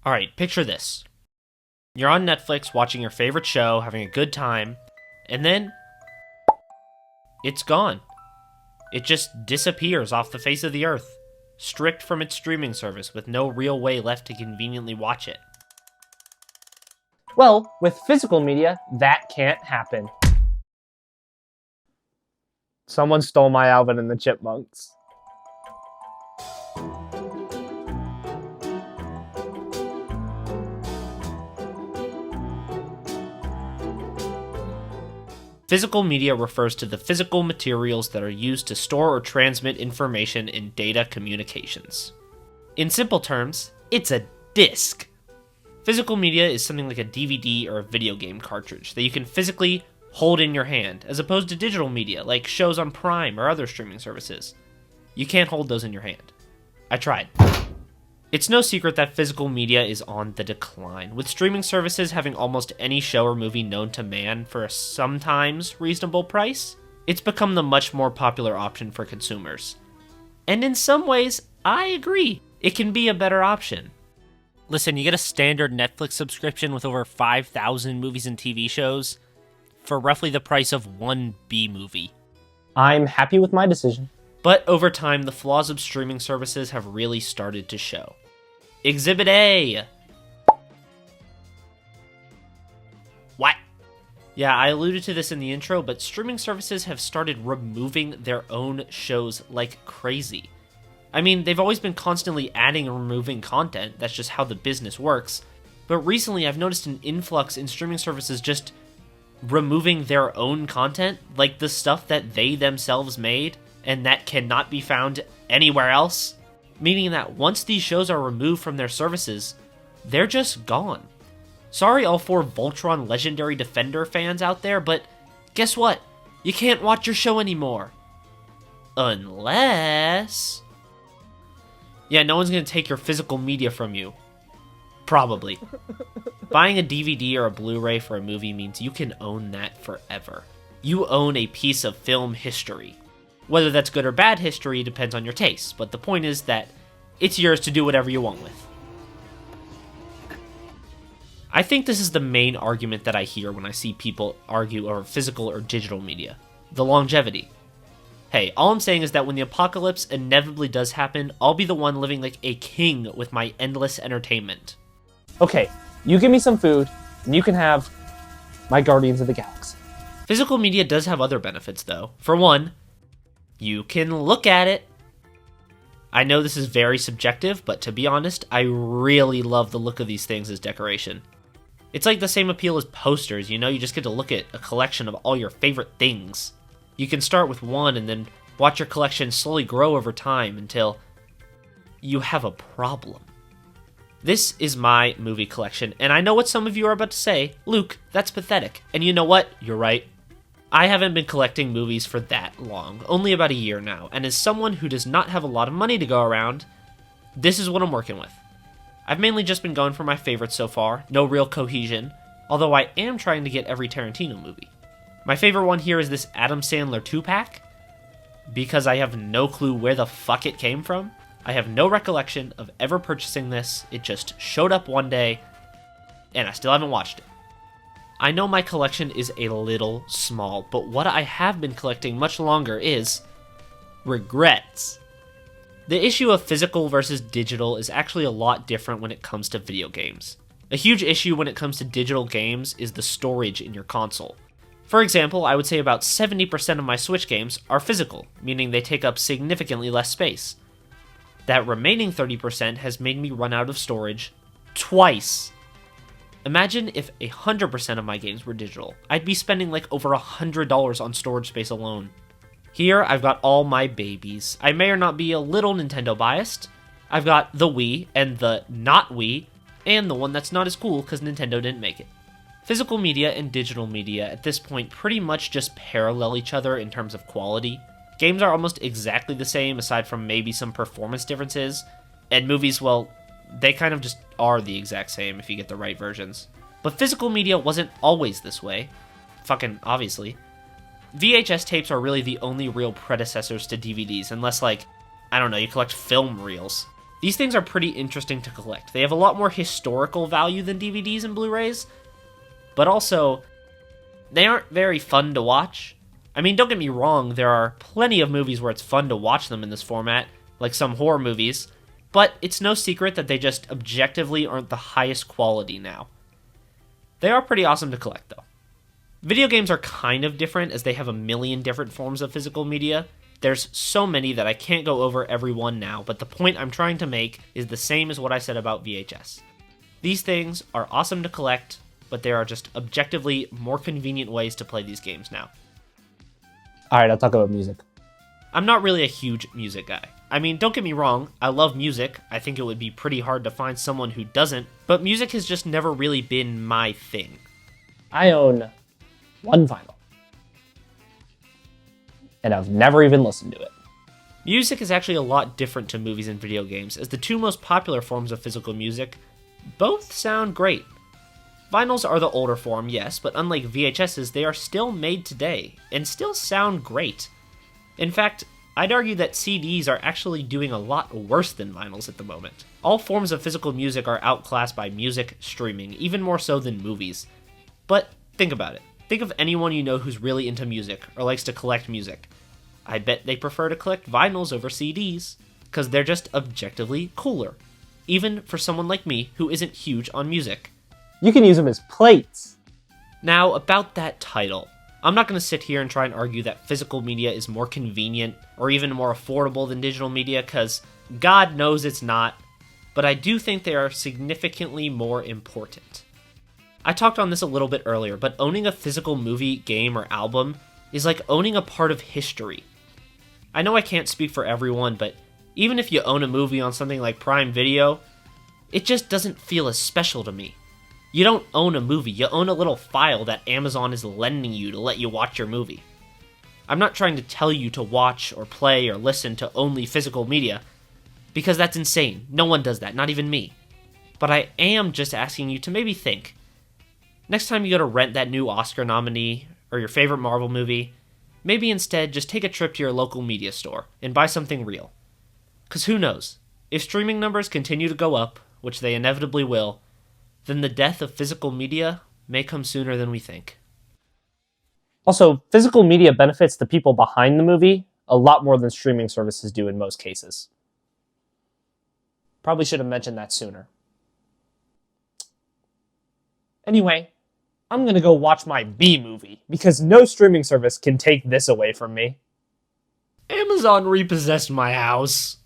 Alright, picture this. You're on Netflix watching your favorite show, having a good time, and then it's gone. It just disappears off the face of the earth, stripped from its streaming service with no real way left to conveniently watch it. Well, with physical media, that can't happen. Someone stole my Alvin and the Chipmunks. Physical media refers to the physical materials that are used to store or transmit information in data communications. In simple terms, it's a disc. Physical media is something like a DVD or a video game cartridge that you can physically hold in your hand, as opposed to digital media like shows on Prime or other streaming services. You can't hold those in your hand. I tried. It's no secret that physical media is on the decline, with streaming services having almost any show or movie known to man for a sometimes reasonable price. It's become the much more popular option for consumers. And in some ways, I agree, it can be a better option. Listen, you get a standard Netflix subscription with over 5,000 movies and TV shows for roughly the price of one B movie. I'm happy with my decision. But over time, the flaws of streaming services have really started to show. Exhibit A! What? Yeah, I alluded to this in the intro, but streaming services have started removing their own shows like crazy. I mean, they've always been constantly adding and removing content, that's just how the business works, but recently I've noticed an influx in streaming services just removing their own content, like the stuff that they themselves made, and that cannot be found anywhere else. Meaning that once these shows are removed from their services, they're just gone. Sorry all 4 Voltron Legendary Defender fans out there, but guess what? You can't watch your show anymore. Unless... Yeah, no one's gonna take your physical media from you. Probably. Buying a DVD or a Blu-ray for a movie means you can own that forever. You own a piece of film history. Whether that's good or bad history depends on your taste, but the point is that it's yours to do whatever you want with. I think this is the main argument that I hear when I see people argue over physical or digital media. The longevity. Hey, all I'm saying is that when the apocalypse inevitably does happen, I'll be the one living like a king with my endless entertainment. Okay, you give me some food, and you can have my Guardians of the Galaxy. Physical media does have other benefits, though. For one, you can look at it. I know this is very subjective, but to be honest, I really love the look of these things as decoration. It's like the same appeal as posters, you know? You just get to look at a collection of all your favorite things. You can start with one and then watch your collection slowly grow over time until you have a problem. This is my movie collection, and I know what some of you are about to say. Luke, that's pathetic. And you know what? You're right. I haven't been collecting movies for that long, only about a year now, and as someone who does not have a lot of money to go around, this is what I'm working with. I've mainly just been going for my favorites so far, no real cohesion, although I am trying to get every Tarantino movie. My favorite one here is this Adam Sandler 2-pack, because I have no clue where the fuck it came from. I have no recollection of ever purchasing this, it just showed up one day, and I still haven't watched it. I know my collection is a little small, but what I have been collecting much longer is regrets. The issue of physical versus digital is actually a lot different when it comes to video games. A huge issue when it comes to digital games is the storage in your console. For example, I would say about 70% of my Switch games are physical, meaning they take up significantly less space. That remaining 30% has made me run out of storage twice. Imagine if 100% of my games were digital. I'd be spending like over $100 on storage space alone. Here, I've got all my babies. I may or not be a little Nintendo biased. I've got the Wii and the not Wii, and the one that's not as cool because Nintendo didn't make it. Physical media and digital media at this point pretty much just parallel each other in terms of quality. Games are almost exactly the same aside from maybe some performance differences, and movies, well, they kind of just are the exact same if you get the right versions. But physical media wasn't always this way. Fucking obviously. VHS tapes are really the only real predecessors to DVDs, unless, like, I don't know, you collect film reels. These things are pretty interesting to collect. They have a lot more historical value than DVDs and Blu-rays, but also, they aren't very fun to watch. I mean, don't get me wrong, there are plenty of movies where it's fun to watch them in this format, like some horror movies, but it's no secret that they just objectively aren't the highest quality now. They are pretty awesome to collect, though. Video games are kind of different, as they have a million different forms of physical media. There's so many that I can't go over every one now, but the point I'm trying to make is the same as what I said about VHS. These things are awesome to collect, but there are just objectively more convenient ways to play these games now. Alright, I'll talk about music. I'm not really a huge music guy. I mean, don't get me wrong, I love music. I think it would be pretty hard to find someone who doesn't, but music has just never really been my thing. I own one vinyl. And I've never even listened to it. Music is actually a lot different to movies and video games, as the two most popular forms of physical music both sound great. Vinyls are the older form, yes, but unlike VHSs, they are still made today, and still sound great. In fact, I'd argue that CDs are actually doing a lot worse than vinyls at the moment. All forms of physical music are outclassed by music streaming, even more so than movies. But think about it. Think of anyone you know who's really into music, or likes to collect music. I bet they prefer to collect vinyls over CDs, because they're just objectively cooler. Even for someone like me, who isn't huge on music. You can use them as plates. Now, about that title. I'm not going to sit here and try and argue that physical media is more convenient, or even more affordable than digital media, because God knows it's not, but I do think they are significantly more important. I talked on this a little bit earlier, but owning a physical movie, game, or album is like owning a part of history. I know I can't speak for everyone, but even if you own a movie on something like Prime Video, it just doesn't feel as special to me. You don't own a movie, you own a little file that Amazon is lending you to let you watch your movie. I'm not trying to tell you to watch or play or listen to only physical media, because that's insane. No one does that, not even me. But I am just asking you to maybe think. Next time you go to rent that new Oscar nominee, or your favorite Marvel movie, maybe instead just take a trip to your local media store and buy something real. Because who knows? If streaming numbers continue to go up, which they inevitably will, then the death of physical media may come sooner than we think. Also, physical media benefits the people behind the movie a lot more than streaming services do in most cases. Probably should have mentioned that sooner. Anyway, I'm gonna go watch my B movie, because no streaming service can take this away from me. Amazon repossessed my house.